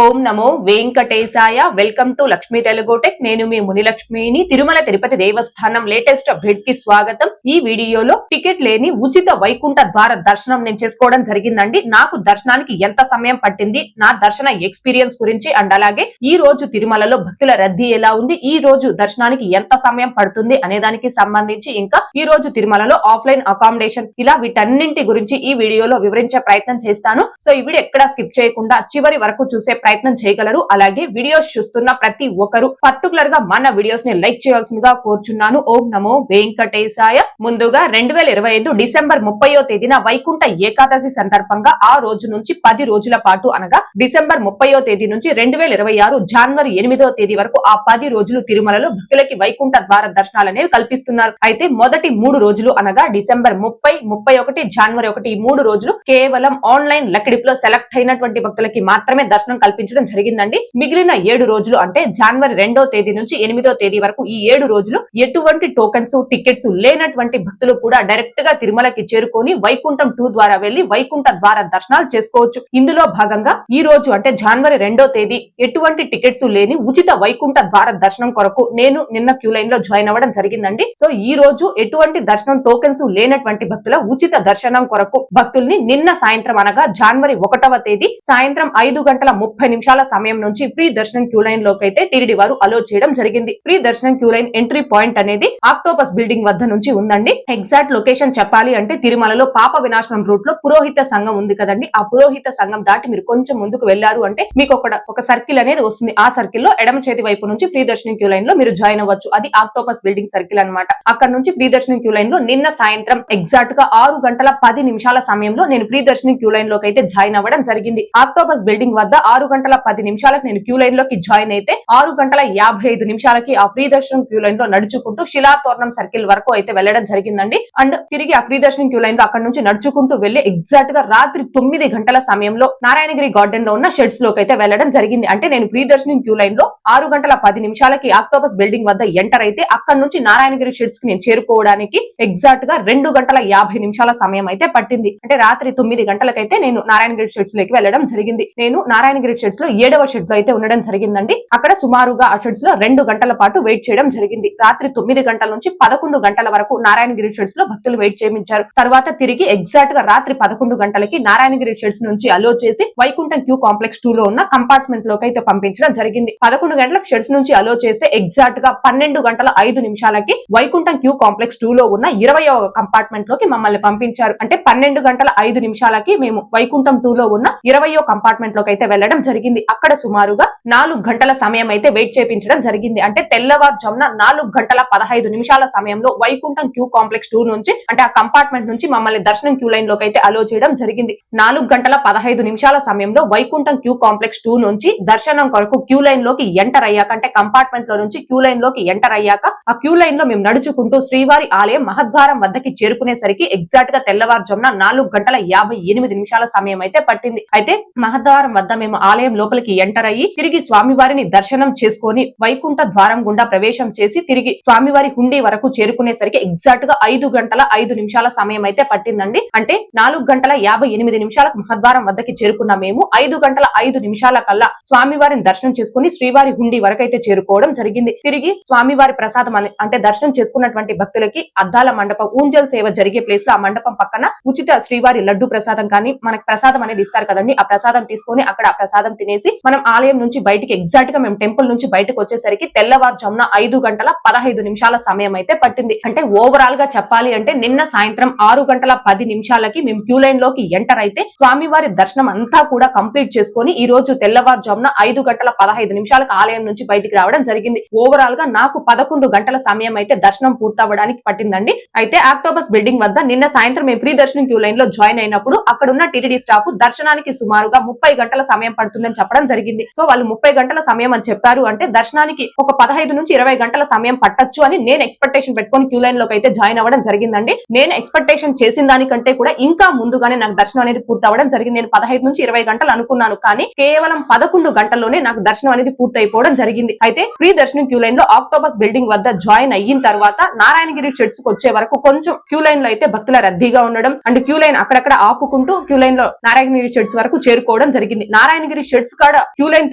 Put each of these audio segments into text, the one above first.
Om Namo Venkatesaya. Welcome to Lakshmi Telugu tech. నేను మీ మునిలక్ష్మిని. తిరుమల తిరుపతి దేవస్థానం latest updates కి స్వాగతం. ఈ వీడియోలో టికెట్ లేని ఉచిత వైకుంఠ ద్వార దర్శనం నేను చేసుకోవడం జరిగిందండి. నాకు దర్శనానికి ఎంత సమయం పట్టింది, నా దర్శన ఎక్స్పీరియన్స్ గురించి అండ్ అలాగే ఈ రోజు తిరుమలలో భక్తుల రద్దీ ఎలా ఉంది, ఈ రోజు దర్శనానికి ఎంత సమయం పడుతుంది అనే దానికి సంబంధించి, ఇంకా ఈ రోజు తిరుమలలో ఆఫ్లైన్ అకామిడేషన్, ఇలా వీటన్నింటి గురించి ఈ వీడియోలో వివరించే ప్రయత్నం చేస్తాను. సో ఈ వీడియో ఎక్కడా స్కిప్ చేయకుండా చివరి వరకు చూసే ప్రయత్నం చేయగలరు. అలాగే వీడియోస్ చూస్తున్న ప్రతి ఒక్కరు పర్టికులర్ గా మన వీడియోస్ ని లైక్ చేయాల్సిందిగా కోరుచున్నాను. ఓం నమో వెంకటేశాయ. ముందుగా 2025 డిసెంబర్ 30వ తేదీన వైకుంఠ ఏకాదశి సందర్భంగా ఆ రోజు నుంచి 10 రోజుల పాటు అనగా డిసెంబర్ 30వ తేదీ నుంచి 2026 జనవరి 8వ తేదీ వరకు ఆ 10 రోజులు తిరుమలలో భక్తులకి వైకుంఠ ద్వార దర్శనాలు అనేవి కల్పిస్తున్నారు. అయితే మొదటి 3 రోజులు అనగా డిసెంబర్ 30, 31, జనవరి 1 ఈ 3 రోజులు కేవలం ఆన్లైన్ లెక్కడిపులో సెలెక్ట్ అయినటువంటి భక్తులకి మాత్రమే దర్శనం కల్పించడం జరిగిందండి. మిగిలిన 7 రోజులు అంటే జనవరి 2వ తేదీ నుంచి 8వ తేదీ వరకు ఈ 7 రోజులు ఎటువంటి టోకెన్స్ టికెట్స్ లేనటువంటి భక్తులు కూడా డైరెక్ట్ గా తిరుమలకి చేరుకొని వైకుంఠం 2 ద్వారా వెళ్లి వైకుంఠ ద్వార దర్శనాలు చేసుకోవచ్చు. ఇందులో భాగంగా ఈ రోజు అంటే జనవరి 2వ తేదీ ఎటువంటి టికెట్స్ లేని ఉచిత వైకుంఠ ద్వార దర్శనం కొరకు నేను నిన్న క్యూ లైన్ లో జాయిన్ అవ్వడం జరిగిందండి. సో ఈ రోజు ఎటువంటి దర్శనం టోకెన్స్ లేనటువంటి భక్తుల ఉచిత దర్శనం కొరకు భక్తుల్ని నిన్న సాయంత్రం అనగా జనవరి 1వ తేదీ సాయంత్రం 5:30 సమయం నుంచి ఫ్రీ దర్శనం క్యూ లైన్ లోకి అయితే టీటీడీ వారు అలో చేయడం జరిగింది. ఫ్రీ దర్శనం క్యూ లైన్ ఎంట్రీ పాయింట్ అనేది ఆక్టోపస్ బిల్డింగ్ వద్ద నుంచి ఉందండి. ఎగ్జాక్ట్ లొకేషన్ చెప్పాలి అంటే తిరుమలలో పాప వినాశనం రూట్ లో పురోహిత సంఘం ఉంది కదండి. ఆ పురోహిత సంఘం దాటి మీరు కొంచెం ముందుకు వెళ్లారు అంటే మీకు ఒక సర్కిల్ అనేది వస్తుంది. ఆ సర్కిల్ లో ఎడమ చేతి వైపు నుంచి ఫ్రీ దర్శనం క్యూ లైన్ లో మీరు జాయిన్ అవ్వచ్చు. అది ఆక్టోపస్ బిల్డింగ్ సర్కిల్ అన్నమాట. అక్కడ నుంచి ఫ్రీ దర్శనం క్యూ లైన్ లో నిన్న సాయంత్రం ఎగ్జాక్ట్ గా 6:10 సమయంలో నేను ఫ్రీ దర్శనం క్యూ లైన్ లోకి అయితే జాయిన్ అవ్వడం జరిగింది. ఆక్టోపస్ బిల్డింగ్ వద్ద 6:10 నేను క్యూ లైన్ లోకి జాయిన్ అయితే 6:55 ఆ ఫ్రీ దర్శనం క్యూ లైన్ లో నడుచుకుంటూ శిలాతోరణం సర్కిల్ వరకు అయితే వెళ్లడం జరిగిందండి. అండ్ తిరిగి ఆ ఫ్రీ దర్శనం క్యూ లైన్ లో అక్కడ నుంచి నడుచుకుంటూ వెళ్లి ఎగ్జాక్ట్ గా రాత్రి 9 గంటల సమయంలో నారాయణగిరి గార్డెన్ లో ఉన్న షెడ్స్ లోకి అయితే వెళ్లడం జరిగింది. అంటే నేను ఫ్రీ దర్శనం క్యూ లైన్ లో 6:10 ఆక్టోపస్ బిల్డింగ్ వద్ద ఎంటర్ అయితే అక్కడ నుంచి నారాయణగిరి షెడ్స్ కి నేను చేరుకోవడానికి ఎగ్జాక్ట్ గా 2:50 సమయం అయితే పట్టింది. అంటే రాత్రి 9 గంటలకైతే నేను నారాయణగిరి షెడ్స్ లోకి వెళ్లడం జరిగింది. నేను నారాయణగిరి షెడ్స్ లో 7వ షెడ్ లో అయితే ఉండడం జరిగిందండి. అక్కడ సుమారుగా ఆ షెడ్స్ లో 2 గంటల పాటు వెయిట్ చేయడం జరిగింది. రాత్రి 9 గంటల నుంచి 11 గంటల వరకు నారాయణగిరి షెడ్స్ లో భక్తులు వెయిట్ చేయించారు. తర్వాత తిరిగి ఎగ్జాక్ట్ గా రాత్రి 11 గంటలకి నారాయణగిరి షెడ్స్ నుంచి అలో చేసి వైకుంఠం క్యూ కాంప్లెక్స్ 2 లో ఉన్న కంపార్ట్మెంట్ లోకి అయితే పంపించడం జరిగింది. 11 గంటలకు షెడ్స్ నుంచి అలో చేస్తే ఎగ్జాక్ట్ గా 12:05 వైకుంఠం క్యూ కాంప్లెక్స్ 2 లో ఉన్న 20వ కంపార్ట్మెంట్ లోకి మమ్మల్ని పంపించారు. అంటే 12:05 మేము వైకుంఠం 2 లో ఉన్న 20వ కంపార్ట్మెంట్ లోకి అయితే వెళ్లడం జరిగింది. అక్కడ సుమారుగా 4 గంటల సమయం అయితే వెయిట్ చేయించడం జరిగింది. అంటే తెల్లవారుజామున 4:15 సమయంలో వైకుంఠం క్యూ కాంప్లెక్స్ 2 నుంచి అంటే ఆ కంపార్ట్మెంట్ నుంచి మమ్మల్ని దర్శనం క్యూ లైన్ లోకి అయితే అలో చేయడం జరిగింది. 4:15 సమయంలో వైకుంఠం క్యూ కాంప్లెక్స్ 2 నుంచి దర్శనం కొరకు క్యూ లైన్ లోకి ఎంటర్ అయ్యాక అంటే కంపార్ట్మెంట్ లో నుంచి క్యూ లైన్ లోకి ఎంటర్ అయ్యాక ఆ క్యూ లైన్ లో మేము నడుచుకుంటూ శ్రీవారి ఆలయం మహద్వారం వద్దకి చేరుకునేసరికి ఎగ్జాక్ట్ గా తెల్లవారుజామున 4:58 సమయం అయితే పట్టింది. అయితే మహద్వారం వద్ద మేము ఆలయం లోపలికి ఎంటర్ అయ్యి తిరిగి స్వామివారిని దర్శనం చేసుకొని వైకుంఠ ద్వారం గుండా ప్రవేశం చేసి తిరిగి స్వామివారి హుండీ వరకు చేరుకునేసరికి ఎగ్జాక్ట్ గా 5:05 సమయం అయితే పట్టిందండి. అంటే 4:58 మహద్వారం వద్దకి చేరుకున్న మేము 5:05 కల్లా స్వామివారిని దర్శనం చేసుకుని శ్రీవారి హుండీ వరకు అయితే చేరుకోవడం జరిగింది. తిరిగి స్వామివారి ప్రసాదం అంటే దర్శనం చేసుకున్నటువంటి భక్తులకి అద్దాల మండపం ఊంజల్ సేవ జరిగే ప్లేస్ లో ఆ మండపం పక్కన ఉచిత శ్రీవారి లడ్డు ప్రసాదం కానీ మనకి ప్రసాదం అనేది ఇస్తారు కదండి. ఆ ప్రసాదం తీసుకొని అక్కడ ఆ ప్రసాదం తినేసి మనం ఆలయం నుంచి బయటికి ఎగ్జాక్ట్ గా మేము టెంపుల్ నుంచి బయటకు వచ్చేసరికి తెల్లవారుజామున 5:15 సమయం అయితే పట్టింది. అంటే ఓవరాల్ గా చెప్పాలి అంటే నిన్న సాయంత్రం 6:10 మేము క్యూ లైన్ లోకి ఎంటర్ అయితే స్వామివారి దర్శనం అంతా కూడా కంప్లీట్ చేసుకొని ఈ రోజు తెల్లవారుజామున 5:15 ఆలయం నుంచి బయటికి రావడం జరిగింది. ఓవరాల్ గా నాకు 11 గంటల సమయం అయితే దర్శనం పూర్తవడానికి పట్టిందండి. అయితే ఆక్టోపస్ బిల్డింగ్ వద్ద నిన్న సాయంత్రం మేము ఫ్రీ దర్శనం క్యూ లైన్ లో జాయిన్ అయినప్పుడు అక్కడ ఉన్న టీటీడీ స్టాఫ్ దర్శనానికి సుమారుగా 30 గంటల సమయం పడుతుందని చెప్పడం జరిగింది. సో వాళ్ళు 30 గంటల సమయం అని చెప్పారు అంటే దర్శనానికి ఒక 15 నుంచి 20 గంటల సమయం పట్టొచ్చు అని నేను ఎక్స్పెక్టేషన్ పెట్టుకొని క్యూ లైన్ లోకి అయితే జాయిన్ అవ్వడం జరిగిందండి. నేను ఎక్స్పెక్టేషన్ చేసిన దానికంటే కూడా ఇంకా ముందుగానే నాకు దర్శనం అనేది పూర్తి అవ్వడం జరిగింది. నేను 15 నుంచి 20 గంటలు అనుకున్నాను, కానీ కేవలం 11 గంటల్లోనే నాకు దర్శనం అనేది పూర్తి అయిపోవడం జరిగింది. అయితే ఫ్రీ దర్శనం క్యూ లైన్ లో ఆక్టోపస్ బిల్డింగ్ వద్ద జాయిన్ అయిన తర్వాత నారాయణగిరి షెడ్స్ కి వచ్చే వరకు కొంచెం క్యూ లైన్ లో అయితే భక్తుల రద్దీగా ఉండడం అండ్ క్యూ లైన్ అక్కడక్కడ ఆపుకుంటూ క్యూ లైన్ లో నారాయణగిరి షెడ్స్ వరకు చేరుకోవడం జరిగింది. నారాయణగిరి షెడ్స్ కాడ క్యూ లైన్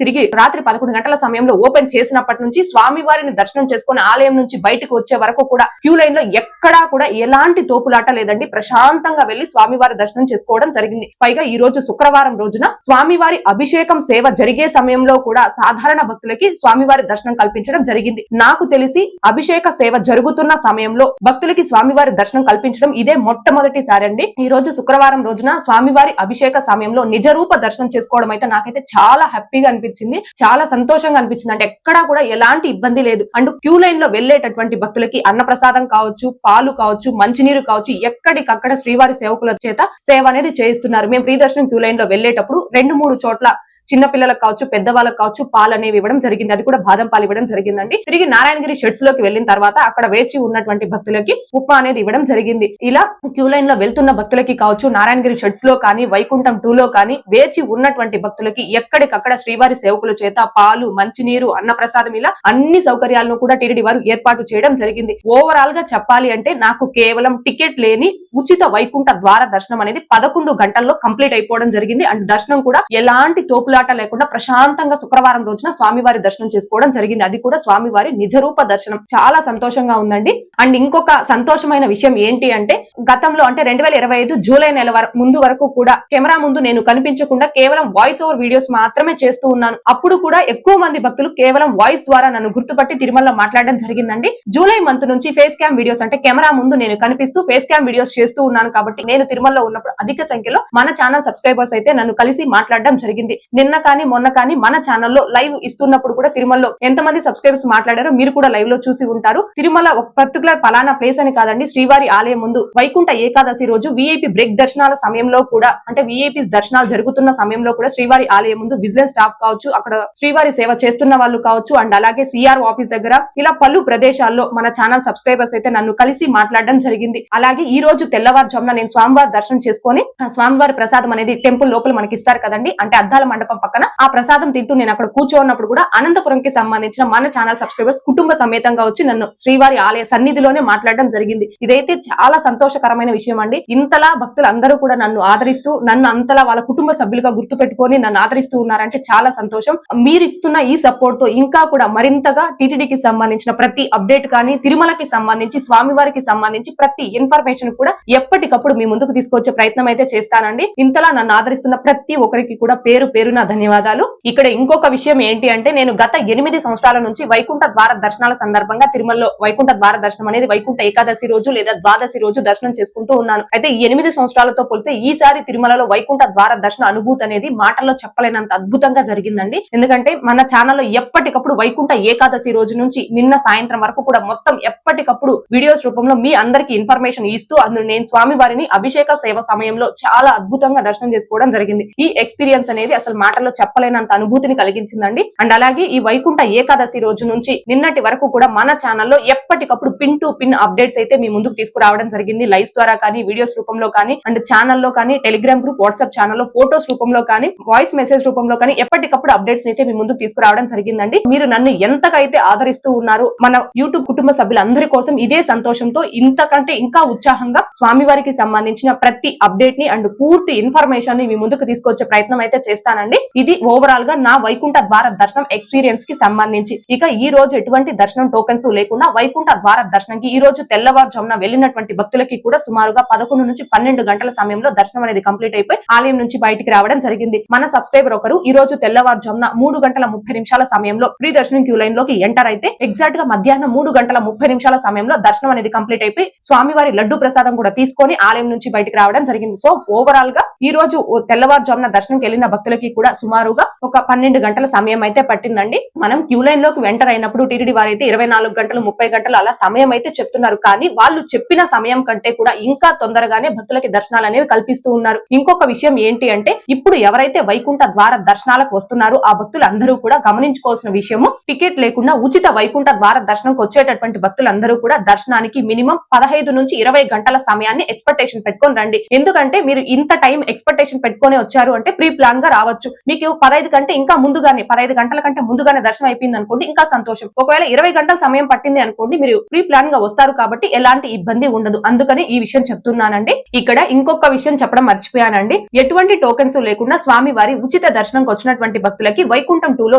తిరిగి రాత్రి 11 గంటల సమయంలో ఓపెన్ చేసినప్పటి నుంచి స్వామివారిని దర్శనం చేసుకుని ఆలయం నుంచి బయటకు వచ్చే వరకు కూడా క్యూ లైన్ లో ఎక్కడా కూడా ఎలాంటి తోపులాట లేదండి. ప్రశాంతంగా వెళ్లి స్వామివారి దర్శనం చేసుకోవడం జరిగింది. పైగా ఈ రోజు శుక్రవారం రోజున స్వామివారి అభిషేకం సేవ జరిగే సమయంలో కూడా సాధారణ భక్తులకి స్వామివారి దర్శనం కల్పించడం జరిగింది. నాకు తెలిసి అభిషేక సేవ జరుగుతున్న సమయంలో భక్తులకి స్వామివారి దర్శనం కల్పించడం ఇదే మొట్టమొదటిసారి అండి. ఈ రోజు శుక్రవారం రోజున స్వామివారి అభిషేక సమయంలో నిజ రూప దర్శనం చేసుకోవడం అయితే నాకైతే చాలా హ్యాపీగా అనిపించింది, చాలా సంతోషంగా అనిపించింది. అంటే ఎక్కడా కూడా ఎలాంటి ఇబ్బంది లేదు. అండ్ క్యూ లైన్ లో వెళ్లేటటువంటి భక్తులకి అన్నప్రసాదం కావచ్చు, పాలు కావచ్చు, మంచినీరు కావచ్చు, ఎక్కడికక్కడ శ్రీవారి సేవకుల చేత సేవ అనేది చేయిస్తున్నారు. మేము ఫ్రీ దర్శనం క్యూ లైన్ లో వెళ్లేటప్పుడు 2-3 చోట్ల చిన్న పిల్లలకు కావచ్చు, పెద్దవాళ్ళకి కావచ్చు పాలు అనేవి ఇవ్వడం జరిగింది. అది కూడా బాదం పాలు ఇవ్వడం జరిగిందండి. తిరిగి నారాయణగిరి షెడ్స్ లోకి వెళ్లిన తర్వాత అక్కడ వేచి ఉన్నటువంటి భక్తులకి ఉప్మా అనేది ఇవ్వడం జరిగింది. ఇలా క్యూ లైన్ లో వెళ్తున్న భక్తులకి కావచ్చు, నారాయణగిరి షెడ్స్ లో కానీ, వైకుంఠం 2 లో కానీ వేచి ఉన్నటువంటి భక్తులకి ఎక్కడికక్కడ శ్రీవారి సేవకుల చేత పాలు, మంచినీరు, అన్నప్రసాదం ఇలా అన్ని సౌకర్యాలను కూడా టీటీడీ వారు ఏర్పాటు చేయడం జరిగింది. ఓవరాల్ గా చెప్పాలి అంటే నాకు కేవలం టికెట్ లేని ఉచిత వైకుంఠ ద్వార దర్శనం అనేది 11 గంటల్లో కంప్లీట్ అయిపోవడం జరిగింది. అండ్ దర్శనం కూడా ఎలాంటి తోపులాట లేకుండా ప్రశాంతంగా శుక్రవారం రోజున స్వామివారి దర్శనం చేసుకోవడం జరిగింది. అది కూడా స్వామివారి నిజరూప దర్శనం. చాలా సంతోషంగా ఉందండి. అండ్ ఇంకొక సంతోషమైన విషయం ఏంటి అంటే గతంలో అంటే 2025 జూలై నెల ముందు వరకు కూడా కెమెరా ముందు నేను కనిపించకుండా కేవలం వాయిస్ ఓవర్ వీడియోస్ మాత్రమే చేస్తూ ఉన్నాను. అప్పుడు కూడా ఎక్కువ మంది భక్తులు కేవలం వాయిస్ ద్వారా నన్ను గుర్తుపట్టి తిరుమలలో మాట్లాడడం జరిగిందండి. జూలై మంత్ నుంచి ఫేస్ క్యామ్ వీడియోస్ అంటే కెమెరా ముందు నేను కనిపిస్తూ ఫేస్ క్యామ్ వీడియోస్ చేస్తూ ఉన్నాను. కాబట్టి నేను తిరుమలలో ఉన్నప్పుడు అధిక సంఖ్యలో మన ఛానల్ సబ్స్క్రైబర్స్ అయితే నన్ను కలిసి మాట్లాడడం జరిగింది. నిన్న కానీ మొన్న కానీ మన ఛానల్లో లైవ్ ఇస్తున్నప్పుడు కూడా తిరుమలలో ఎంతమంది సబ్స్క్రైబర్స్ మాట్లాడారో మీరు కూడా లైవ్ లో చూసి ఉంటారు. తిరుమల ఒక పర్టికులర్ పలానా ప్లేస్ అని కాదండి, శ్రీవారి ఆలయం ముందు వైకుంఠ ఏకాదశి రోజు విఐపి బ్రేక్ దర్శనాల సమయంలో కూడా అంటే విఐపి దర్శనాలు జరుగుతున్న సమయంలో కూడా శ్రీవారి ఆలయం ముందు విజిలెన్స్ స్టాఫ్ కావచ్చు, అక్కడ శ్రీవారి సేవ చేస్తున్న వాళ్ళు కావచ్చు, అండ్ అలాగే సిఆర్ ఆఫీస్ దగ్గర ఇలా పలు ప్రదేశాల్లో మన ఛానల్ సబ్స్క్రైబర్స్ అయితే నన్ను కలిసి మాట్లాడడం జరిగింది. అలాగే ఈ రోజు తెల్లవారుజామున నేను స్వామివారి దర్శనం చేసుకొని స్వామివారి ప్రసాదం అనేది టెంపుల్ లోపల మనకి ఇస్తారు కదండి, అంటే అద్దాల మండపం పక్కన ఆ ప్రసాదం తింటూ నేను అక్కడ కూర్చోన్నప్పుడు కూడా అనంతపురంకి సంబంధించిన మన ఛానల్ సబ్స్క్రైబర్స్ కుటుంబ సమేతంగా వచ్చి నన్ను శ్రీవారి ఆలయ సన్నిధిలోనే మాట్లాడడం జరిగింది. ఇదైతే చాలా సంతోషకరమైన విషయం అండి. ఇంతలా భక్తులు అందరూ కూడా నన్ను ఆదరిస్తూ నన్ను అంతలా వాళ్ళ కుటుంబ సభ్యులుగా గుర్తు పెట్టుకొని నన్ను ఆదరిస్తూ ఉన్నారంటే చాలా సంతోషం. మీరు ఇస్తున్న ఈ సపోర్ట్ తో ఇంకా కూడా మరింతగా టీటీడీకి సంబంధించిన ప్రతి అప్డేట్ కానీ, తిరుమలకి సంబంధించి, స్వామివారికి సంబంధించి ప్రతి ఇన్ఫర్మేషన్ కూడా ఎప్పటికప్పుడు మీ ముందుకు తీసుకొచ్చే ప్రయత్నం అయితే చేస్తానండి. ఇంతలా నన్ను ఆదరిస్తున్న ప్రతి ఒక్కరికి కూడా పేరు పేరున ధన్యవాదాలు. ఇక్కడ ఇంకొక విషయం ఏంటి అంటే నేను గత 8 సంవత్సరాల నుంచి వైకుంఠ ద్వార దర్శనాల సందర్భంగా తిరుమలలో వైకుంఠ ద్వార దర్శనం అనేది వైకుంఠ ఏకాదశి రోజు లేదా ద్వాదశి రోజు దర్శనం చేసుకుంటూ ఉన్నాను. అయితే ఈ 8 సంవత్సరాలతో పోలితే ఈసారి తిరుమలలో వైకుంఠ ద్వార దర్శన అనుభూతి అనేది మాటల్లో చెప్పలేనంత అద్భుతంగా జరిగిందండి. ఎందుకంటే మన ఛానల్లో ఎప్పటికప్పుడు వైకుంఠ ఏకాదశి రోజు నుంచి నిన్న సాయంత్రం వరకు కూడా మొత్తం ఎప్పటికప్పుడు వీడియోస్ రూపంలో మీ అందరికి ఇన్ఫర్మేషన్ ఇస్తూ అందులో నేను స్వామి వారిని అభిషేక సేవ సమయంలో చాలా అద్భుతంగా దర్శనం చేసుకోవడం జరిగింది. ఈ ఎక్స్పీరియన్స్ అనేది అసలు మాటల్లో చెప్పలేనంత అనుభూతిని కలిగించిందండి. అండ్ అలాగే ఈ వైకుంఠ ఏకాదశి రోజు నుంచి నిన్నటి వరకు కూడా మన ఛానల్లో ఎప్పటికప్పుడు పిన్ టు పిన్ అప్డేట్స్ అయితే మీ ముందుకు తీసుకురావడం జరిగింది. లైవ్స్ ద్వారా కానీ, వీడియోస్ రూపంలో కానీ, అండ్ ఛానల్లో కానీ, టెలిగ్రామ్ గ్రూప్, వాట్సాప్ ఛానల్లో ఫోటోస్ రూపంలో కానీ, వాయిస్ మెసేజ్ రూపంలో కానీ ఎప్పటికప్పుడు అప్డేట్స్ అయితే మీ ముందుకు తీసుకురావడం జరిగిందండి. మీరు నన్ను ఎంతకైతే ఆదరిస్తూ ఉన్నారు, మన యూట్యూబ్ కుటుంబ సభ్యులందరి కోసం ఇదే సంతోషంతో ఇంతకంటే ఇంకా ఉత్సాహంగా స్వామివారికి సంబంధించిన ప్రతి అప్డేట్ ని అండ్ పూర్తి ఇన్ఫర్మేషన్ ని మీ ముందుకు తీసుకొచ్చే ప్రయత్నం అయితే చేస్తానండి. ఇది ఓవరాల్ గా నా వైకుంఠ ద్వార దర్శనం ఎక్స్పీరియన్స్ కి సంబంధించి. ఇక ఈ రోజు ఎటువంటి దర్శనం టోకెన్స్ లేకుండా వైకుంఠ ద్వార దర్శనంకి ఈ రోజు తెల్లవారుజామున వెళ్ళినటువంటి భక్తులకి కూడా సుమారుగా 11 నుంచి 12 గంటల సమయంలో దర్శనం అనేది కంప్లీట్ అయిపోయి ఆలయం నుంచి బయటికి రావడం జరిగింది. మన సబ్స్క్రైబర్ ఒకరు ఈ రోజు తెల్లవారుజామున 3:30 సమయంలో ఫ్రీ దర్శనం క్యూ లైన్ లోకి ఎంటర్ అయితే ఎగ్జాక్ట్ గా మధ్యాహ్నం 3:30 సమయంలో దర్శనం అనేది కంప్లీట్ అయిపోయి స్వామివారి లడ్డు ప్రసాదం కూడా తీసుకొని ఆలయం నుంచి బయటికి రావడం జరిగింది. సో ఓవరాల్ గా ఈ రోజు తెల్లవారుజామున దర్శనంకి వెళ్ళిన భక్తులకి కూడా సుమారుగా ఒక 12 గంటల సమయం అయితే పట్టిందండి. మనం క్యూ లైన్ లోకి ఎంటర్ అయినప్పుడు టీటీడీ వారైతే 24 గంటలు 30 గంటలు అలా సమయం అయితే చెప్తున్నారు. కానీ వాళ్ళు చెప్పిన సమయం కంటే కూడా ఇంకా తొందరగానే భక్తులకి దర్శనాలు అనేవి కల్పిస్తూ ఉన్నారు. ఇంకొక విషయం ఏంటి అంటే ఇప్పుడు ఎవరైతే వైకుంఠ ద్వార దర్శనాలకు వస్తున్నారో ఆ భక్తులు అందరూ కూడా గమనించుకోవాల్సిన విషయము, టికెట్ లేకుండా ఉచిత వైకుంఠ ద్వార దర్శనంకి వచ్చేటటువంటి భక్తులందరూ కూడా దర్శనానికి మినిమం 15 నుంచి 20 గంటల సమయాన్ని ఎక్స్పెక్టేషన్ పెట్టుకొని రండి. ఎందుకంటే మీరు ఇంత టైం ఎక్స్పెక్టేషన్ పెట్టుకొని వచ్చారు అంటే ప్రీ ప్లాన్ గా రావచ్చు. మీకు 15 కంటే ఇంకా ముందుగానే 15 గంటల కంటే ముందుగానే దర్శనం అయిపోయింది అనుకోండి, ఇంకా సంతోషం. ఒకవేళ 20 గంటల సమయం పట్టింది అనుకోండి, మీరు ప్రీ ప్లాన్ గా వస్తారు కాబట్టి ఎలాంటి ఇబ్బంది ఉండదు. అందుకని ఈ విషయం చెప్తున్నానండి. ఇక్కడ ఇంకొక విషయం చెప్పడం మర్చిపోయానండి. ఎటువంటి టోకెన్స్ లేకుండా స్వామి వారి ఉచిత దర్శనంకి వచ్చినటువంటి భక్తులకి వైకుంఠం 2 లో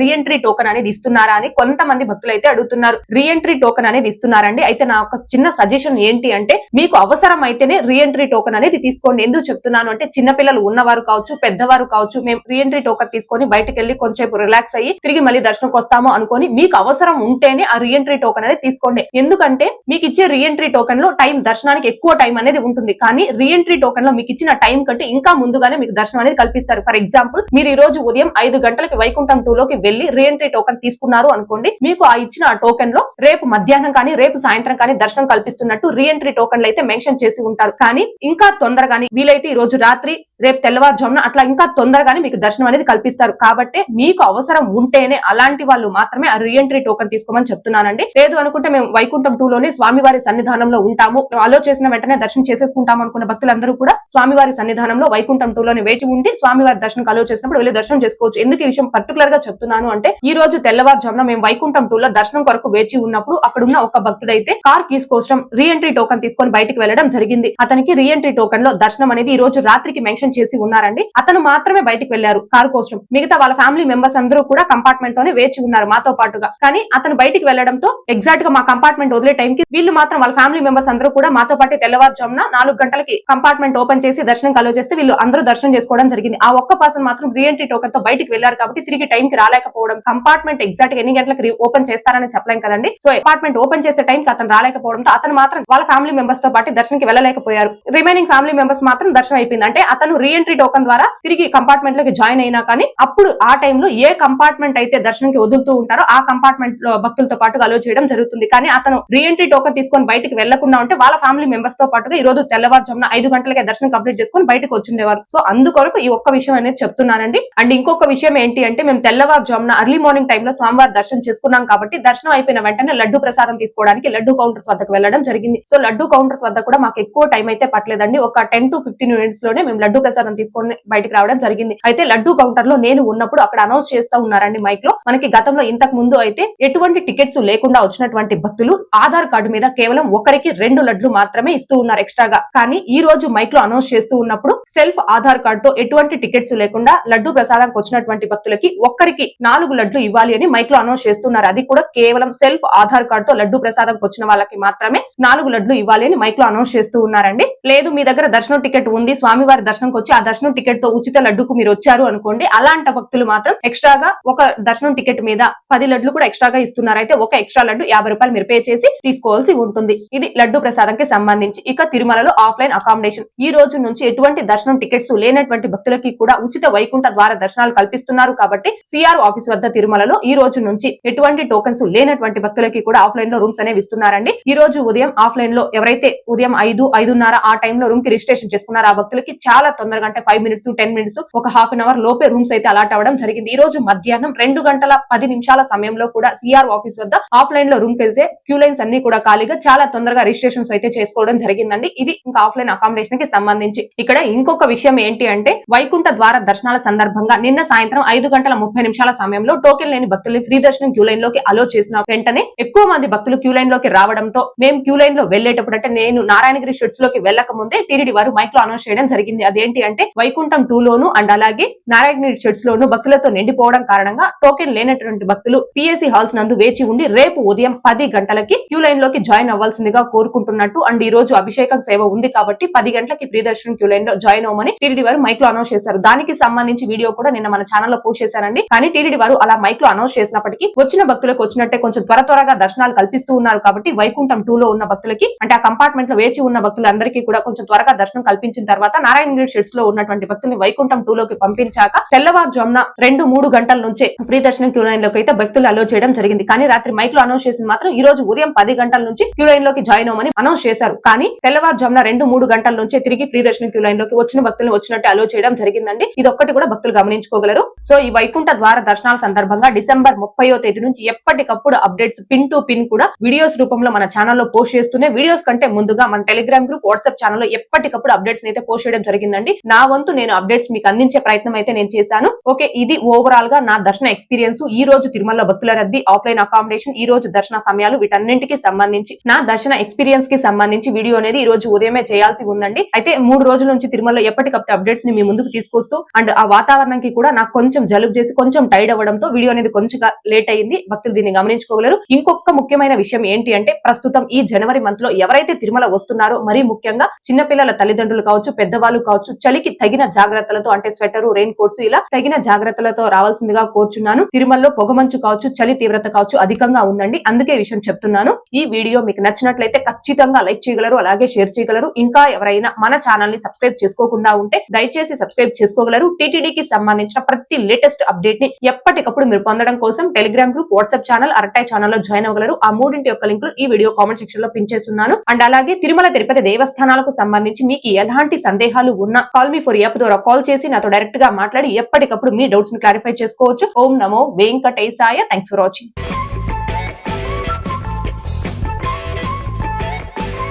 రీఎంట్రీ టోకెన్ అనేది ఇస్తున్నారా అని కొంతమంది భక్తులు అయితే అడుగుతున్నారు. రీఎంట్రీ టోకెన్ అనేది ఇస్తున్నారండి. అయితే నా ఒక చిన్న సజెషన్ ఏంటి అంటే, మీకు అవసరం అయితేనే రీఎంట్రీ టోకెన్ అనేది తీసుకోండి. ఎందుకు చెప్తున్నాను అంటే, చిన్నపిల్లలు ఉన్నవారు కావచ్చు, పెద్దవారు కావచ్చు, మేము రీఎంట్రీ టోకెన్ తీసుకొని బయటకు వెళ్లి కొంచెం రిలాక్స్ అయ్యి తిరిగి మళ్ళీ దర్శనంకి వస్తాము అనుకొని మీకు అవసరం ఉంటేనే ఆ రీఎంట్రీ టోకెన్ అనేది తీసుకోండి. ఎందుకంటే మీకు ఇచ్చే రీఎంట్రీ టోకెన్ లో టైం దర్శనానికి ఎక్కువ టైం అనేది ఉంటుంది. కానీ రీఎంట్రీ టోకెన్ లో మీకు ఇచ్చిన టైం కంటే ఇంకా ముందుగానే మీకు దర్శనం అనేది కల్పిస్తారు. ఫర్ ఎగ్జాంపుల్, మీరు ఈ రోజు ఉదయం 5 గంటలకి వైకుంఠం 2 లోకి వెళ్లి రీఎంట్రీ టోకెన్ తీసుకున్నారు అనుకోండి, మీకు ఆ ఇచ్చిన ఆ టోకెన్ లో రేపు మధ్యాహ్నం కానీ రేపు సాయంత్రం కానీ దర్శనం కల్పిస్తున్నట్టు రీఎంట్రీ టోకెన్లు అయితే మెన్షన్ చేసి ఉంటారు. కానీ ఇంకా తొందరగాని వీలైతే ఈ రోజు రాత్రి రేపు తెల్లవారుజామున అట్లా ఇంకా తొందరగానే మీకు దర్శనం అనేది కల్పిస్తారు. కాబట్టి మీకు అవసరం ఉంటేనే అలాంటి వాళ్ళు మాత్రమే ఆ రీఎంట్రీ టోకెన్ తీసుకోమని చెప్తున్నానండి. లేదు అనుకుంటే మేము వైకుంఠం 2 లోనే స్వామివారి సన్నిధానంలో ఉంటాము, అలో చేసిన వెంటనే దర్శనం చేసేసుకుంటాం అనుకున్న భక్తులందరూ కూడా స్వామివారి సన్నిధానంలో వైకుంఠం 2 లోనే వేచి ఉండి స్వామివారి దర్శనం అలో చేసినప్పుడు వెళ్ళి దర్శనం చేసుకోవచ్చు. ఎందుకు ఈ విషయం పర్టికులర్ గా చెప్తున్నాను అంటే, ఈ రోజు తెల్లవారుజామున మేము వైకుంఠం 2 లో దర్శనం కొరకు వేచి ఉన్నప్పుడు అక్కడున్న ఒక భక్తుడైతే కార్ కీస్ కోసం రీఎంట్రీ టోకెన్ తీసుకొని బయటికి వెళ్లడం జరిగింది. అతనికి రీఎంట్రీ టోకెన్ లో దర్శనం అనేది ఈ రోజు రాత్రికి మెన్షన్ చేసి ఉన్నారండి. అతను మాత్రమే బయటికి వెళ్లారు కారు కోసం. మిగతా వాళ్ళ ఫ్యామిలీ మెంబర్స్ అందరూ కూడా కంపార్ట్మెంట్ లోనే వేచి ఉన్నారు మాతో పాటుగా. కానీ అతను బయటికి వెళ్లడంతో ఎగ్జాక్ట్ గా మా కంపార్ట్మెంట్ వదిలే టైంకి వీళ్ళు మాత్రం వాళ్ళ ఫ్యామిలీ మెంబర్స్ అందరూ కూడా మాతో పాటు తెల్లవారుజామున 4 గంటలకి కంపార్ట్మెంట్ ఓపెన్ చేసి దర్శనం అలో చేస్తే వీళ్ళు అందరూ దర్శనం చేసుకోవడం జరిగింది. ఆ ఒక్క పర్సన్ మాత్రం రీఎంట్రీ టోకెన్ తో బయటికి వెళ్లారు కాబట్టి తిరిగి టైం కి రాలేకపోవడం. కంపార్ట్మెంట్ ఎగ్జాక్ట్ గా ఎన్ని గంటలకు ఓపెన్ చేస్తారని చెప్పలేం కదండి. సో అపార్ట్మెంట్ ఓపెన్ చేసే టైం కి అతను రాలేకపోవడంతో అతను మాత్రం వాళ్ళ ఫ్యామిలీ మెంబర్స్ తో పాటు దర్శనంకి వెళ్ళలేకపోయారు. రిమైనింగ్ ఫ్యామిలీ మెంబర్స్ మాత్రం దర్శనం అయిపోయింది. అంటే అతను రీఎంట్రీ టోకెన్ ద్వారా తిరిగి కంపార్ట్మెంట్ లోకి జాయిన్ అయినా కానీ అప్పుడు ఆ టైంలో ఏ కంపార్ట్మెంట్ అయితే దర్శనంకి వదులుతూ ఉంటారో ఆ కంపార్ట్మెంట్ లో భక్తులతో పాటు అలో చేయడం జరుగుతుంది. కానీ అతను రీఎంట్రీ టోకెన్ తీసుకొని బయటికి వెళ్లకుండా ఉంటే వాళ్ళ ఫ్యామిలీ మెంబర్స్ తో పాటుగా ఈ రోజు తెల్లవారుజామున 5 గంటలకే దర్శనం కంప్లీట్ చేసుకుని బయటకు వచ్చిండేవారు. సో అందుకొరకు ఈ ఒక్క విషయం అనేది చెప్తున్నానండి. అండ్ ఇంకొక విషయం ఏంటి అంటే, మేము తెల్లవారుజామున అర్లీ మార్నింగ్ టైంలో స్వామివారి దర్శనం చేసుకున్నాం కాబట్టి దర్శనం అయిపోయిన వెంటనే లడ్డు ప్రసాదం తీసుకోవడానికి లడ్డు కౌంటర్స్ వద్దకు వెళ్లడం జరిగింది. సో లడ్డు కౌంటర్స్ వద్ద కూడా మాకు ఎక్కువ టైం అయితే పట్టలేదండి. ఒక 10 to 15 మినిట్స్ లోనే మేము లడ్డు ప్రసాదం తీసుకొని బయటకు రావడం జరిగింది. అయితే లడ్డు కౌంటర్ లో నేను ఉన్నప్పుడు అక్కడ అనౌన్స్ చేస్తూ ఉన్నారండి మైక్ లో, మనకి గతంలో ఇంతకు ముందు అయితే ఎటువంటి టికెట్స్ లేకుండా వచ్చినటువంటి భక్తులు ఆధార్ కార్డు మీద కేవలం ఒకరికి 2 లడ్లు మాత్రమే ఇస్తూ ఉన్నారు ఎక్స్ట్రాగా. కానీ ఈ రోజు మైక్ లో అనౌన్స్ చేస్తూ ఉన్నప్పుడు సెల్ఫ్ ఆధార్ కార్డు తో ఎటువంటి టికెట్స్ లేకుండా లడ్డు ప్రసాదానికి వచ్చినటువంటి భక్తులకి ఒక్కరికి 4 లడ్లు ఇవ్వాలి అని మైక్ లో అనౌన్స్ చేస్తున్నారు. అది కూడా కేవలం సెల్ఫ్ ఆధార్ కార్డు తో లడ్డు ప్రసాదానికి వచ్చిన వాళ్ళకి మాత్రమే 4 లడ్లు ఇవ్వాలి అని మైక్ లో అనౌన్స్ చేస్తూ ఉన్నారండి. లేదు మీ దగ్గర దర్శనం టికెట్ ఉంది, స్వామివారి దర్శనంకి వచ్చి ఆ దర్శనం టికెట్ తో ఉచిత లడ్డుకు మీరు వచ్చారు అనుకోండి, అలాంటి భక్తులు మాత్రం ఎక్స్ట్రాగా ఒక దర్శనం టికెట్ మీద 10 లడ్లు కూడా ఎక్స్ట్రాగా ఇస్తున్నారు. అయితే ఒక ఎక్స్ట్రా లడ్డు 50 రూపాయలు మీరు పే చేసి తీసుకోవాల్సి ఉంటుంది. ఇది లడ్డు ప్రసాదంకి సంబంధించి. ఇక తిరుమలలో ఆఫ్లైన్ అకామిడేషన్ ఈ రోజు నుంచి ఎటువంటి దర్శనం టికెట్స్ లేనటువంటి భక్తులకి కూడా ఉచిత వైకుంఠ ద్వార దర్శనాలు కల్పిస్తున్నారు. కాబట్టి సిఆర్ ఆఫీస్ వద్ద తిరుమలలో ఈ రోజు నుంచి ఎటువంటి టోకెన్స్ లేనటువంటి భక్తులకి కూడా ఆఫ్లైన్ లో రూమ్స్ అనేవి ఇస్తున్నారండి. ఈ రోజు ఉదయం ఆఫ్లైన్ లో ఎవరైతే ఉదయం 5-5:30 ఆ టైంలో రూమ్ కి రిజిస్ట్రేషన్ చేసుకున్నారు ఆ భక్తులకి చాలా తొందరగా, అంటే 5 minutes 10 minutes ఒక హాఫ్ అన్ అవర్ లోపే రూమ్స్ అయితే అలాట్ అవ్వడం జరిగింది. ఈ రోజు మధ్యాహ్నం 2:10 సమయంలో కూడా సిఆర్ ఆఫీస్ వద్ద ఆఫ్లైన్ లో రూమ్ కేసే క్యూ లైన్స్ అన్ని కూడా ఖాళీగా చాలా తొందరగా రిజిస్ట్రేషన్స్ అయితే చేసుకోవడం జరిగిందండి. ఇది ఇంకా ఆఫ్లైన్ అకామిడేషన్ కి సంబంధించి. ఇక్కడ ఇంకొక విషయం ఏంటి అంటే, వైకుంఠ ద్వార దర్శనాల సందర్భంగా నిన్న సాయంత్రం 5:30 సమయంలో టోకెన్ లేని భక్తుల్ని ఫ్రీ దర్శనం క్యూ లైన్ లోకి అలో చేసిన వెంటనే ఎక్కువ మంది భక్తులు క్యూ లైన్ లోకి రావడంతో మేము క్యూ లైన్ లో వెళ్లేటప్పుడు, అంటే నేను నారాయణగిరి షెడ్స్ లోకి వెళ్లక ముందే టీటీడీ వారు మైక్ లో అనౌన్స్ చేయడం జరిగింది. అదేంటి అంటే, వైకుంఠం 2 లోను అండ్ అలాగే నారాయణగిరి షెడ్స్ లోను భక్తులతో నిండిపోవడం కారణంగా టోకెన్ లేనటువంటి భక్తులు పిఎస్సి హాల్స్ నందు వేచి ఉండి రేపు ఉదయం 10 గంటలకి క్యూ లైన్ లోకి జాయిన్ అవ్వాల్సిందిగా కోరుకుంటున్నట్టు. అండ్ ఈ రోజు అభిషేకం సేవ ఉంది కాబట్టి 10 గంటలకి ప్రీ దర్శనం క్యూ లైన్ లో జాయిన్ అవ్వమని టీటీడీ వారు మైక్ లో అనౌన్స్ చేశారు. దానికి సంబంధించి వీడియో కూడా నిన్న మన ఛానల్ లో పోస్ట్ చేశానండి. కానీ టీటీడీ వారు అలా మైక్ లో అనౌన్స్ చేసినప్పటికీ వచ్చిన భక్తులకు వచ్చినట్టే కొంచెం త్వరగా దర్శనాలు కల్పిస్తూ ఉన్నారు. కాబట్టి వైకుంఠం 2 లో ఉన్న భక్తులకి, అంటే ఆ కంపార్ట్మెంట్ లో వేచి ఉన్న భక్తులందరికీ కూడా కొంచెం త్వరగా దర్శనం కల్పించిన తర్వాత నారాయణగిరి షెడ్స్ లో ఉన్నటువంటి భక్తుల్ని వైకుంఠం 2 లోకి పంపించాక తెల్లవారుజామున 2-3 గంటల నుంచే ఫ్రీ దర్శనం క్యూ లైన్ లోకి అయితే భక్తులు అలో చేయడం జరిగింది. కానీ రాత్రి మైక్ లో అనౌన్స్ చేసింది మాత్రం ఈ రోజు ఉదయం 10 గంటల నుంచి క్యూ లైన్ లోకి జాయిన్ అవ్వమని అనౌన్స్ చేశారు. కానీ తెల్లవారుజామున 2-3 గంటల నుంచే తిరిగి ఫ్రీ దర్శనం క్యూ లైన్ లోకి వచ్చిన భక్తులను వచ్చినట్టు అలో చేయడం జరిగిందండి. ఇది ఒక్కటి కూడా భక్తులు గమనించుకోగలరు. సో ఈ వైకుంఠ ద్వార దర్శనాల సందర్భంగా డిసెంబర్ 30వ తేదీ నుంచి ఎప్పటికప్పుడు అప్డేట్స్ పిన్ టు పిన్ కూడా వీడియోస్ రూపంలో మన ఛానల్లో పోస్ట్ చేస్తూనే, వీడియోస్ కంటే ముందుగా మన టెలిగ్రామ్ గ్రూప్, వాట్సాప్ ఛానల్లో ఎప్పటికప్పుడు అప్డేట్స్ అయితే పోస్ట్ చేయడం జరిగిందండి. నా వంతు నేను అప్డేట్స్ మీకు అందించే ప్రయత్నం అయితే నేను చేశాను. ఓకే, ఇది ఓవరాల్ గా నా దర్శన ఎక్స్పీరియన్స్. ఈ రోజు తిరుమల భక్తుల రద్దీ, ఆఫ్లైన్ అకామిడేషన్, ఈ రోజు దర్శన సమయాలు, వీటన్నింటికి సంబంధించి నా దర్శన ఎక్స్పీరియన్స్ కి సంబంధించి వీడియో అనేది ఈ రోజు ఉదయమే చేయాల్సి ఉందండి. అయితే 3 రోజుల నుంచి తిరుమలలో ఎప్పటికప్పుడు అప్డేట్స్ ని మీ ముందుకు తీసుకొస్తూ అండ్ ఆ వాతావరణంకి కూడా నాకు కొంచెం జలుబు చేసి కొంచెం టైర్డ్ అవ్వడంతో వీడియో అనేది కొంచెం లేట్ అయింది. భక్తులు దీన్ని గమనించుకోగలరు. ఇంకొక ముఖ్యమైన విషయం ఏంటి అంటే, ప్రస్తుతం ఈ జనవరి మంత్ లో ఎవరైతే తిరుమల వస్తున్నారో, మరీ ముఖ్యంగా చిన్నపిల్లల తల్లిదండ్రులు కావచ్చు, పెద్దవాళ్ళు కావచ్చు, చలికి తగిన జాగ్రత్తలతో అంటే స్వెటర్, రెయిన్ కోట్స్ ఇలా తగిన జాగ్రత్తలతో రావాల్సిందిగా కోరుచున్నాను. తిరుమలలో పొగమంచు కావచ్చు, చలి తీవ్రత కావచ్చు అధికంగా ఉందండి. అందుకే ఈ విషయం చెప్తున్నాను. ఈ వీడియో మీకు నచ్చినట్లయితే ఖచ్చితంగా లైక్ చేయగలరు, అలాగే షేర్ చేయగలరు. ఇంకా ఎవరైనా మన ఛానల్ ని సబ్స్క్రైబ్ చేసుకోకుండా ఉంటే దయచేసి సబ్స్క్రైబ్ చేసుకోగలరు. టీటీడీకి సంబంధించిన ప్రతి లేటెస్ట్ అప్డేట్ ని ఎప్పటికప్పుడు మీరు పొందడం కోసం Telegram group, WhatsApp channel, Arattai channel లో జాయిన్ అవ్వగలరు. ఆ మూడింటి యొక్క లింకులు ఈ వీడియో కామెంట్ సెక్షన్ లో పిన్ చేస్తున్నాను. అండ్ అలాగే తిరుమల తిరుపతి దేవస్థానాలకు సంబంధించి మీకు ఎలాంటి సందేహాలు ఉన్నా కాల్ మీ ఫర్ యాప్ ద్వారా కాల్ చేసి నాతో డైరెక్ట్ గా మాట్లాడి ఎప్పటికప్పుడు మీ డౌట్స్ ని క్లారిఫై చేసుకోవచ్చు. ఓం నమో వెంకటేశాయ. Thanks for watching.